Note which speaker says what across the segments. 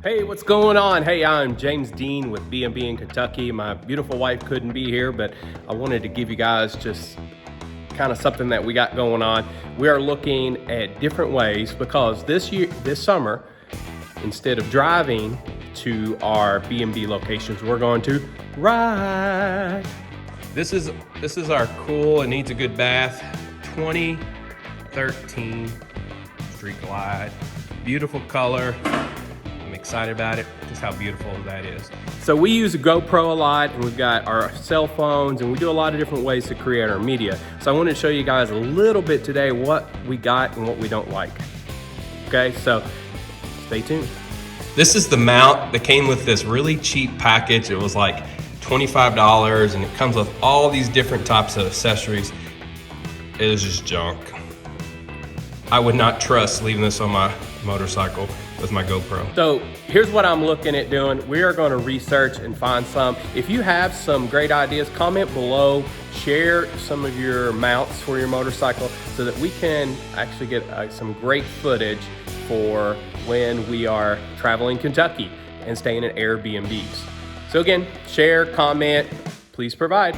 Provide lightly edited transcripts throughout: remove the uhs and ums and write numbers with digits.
Speaker 1: Hey, what's going on? Hey, I'm James Dean with B&B in Kentucky. My beautiful wife couldn't be here, but I wanted to give you guys just kind of something that we got going on. We are looking at different ways because this summer, instead of driving to our B&B locations, we're going to ride. This is our cool, it needs a good bath, 2013 Street Glide. Beautiful color. I'm excited about it, just how beautiful that is. So we use a GoPro a lot, and we've got our cell phones, and we do a lot of different ways to create our media. So I wanted to show you guys a little bit today what we got and what we don't like. Okay, so stay tuned. This is the mount that came with this really cheap package. It was like $25, and it comes with all these different types of accessories. It is just junk. I would not trust leaving this on my motorcycle with my GoPro. So here's what I'm looking at doing. We are going to research and find some. If you have some great ideas, comment below, share some of your mounts for your motorcycle so that we can actually get some great footage for when we are traveling Kentucky and staying in Airbnbs. So again, share, comment, please provide.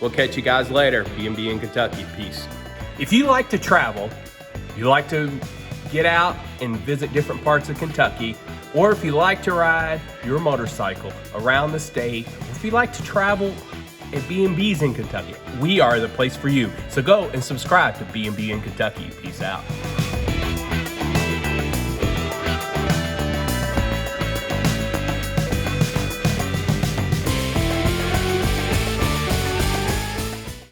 Speaker 1: We'll catch you guys later. B&B in Kentucky, peace. If you like to travel, you like to get out and visit different parts of Kentucky, or if you like to ride your motorcycle around the state, or if you like to travel at B&Bs in Kentucky, we are the place for you. So go and subscribe to B&B in Kentucky. Peace out.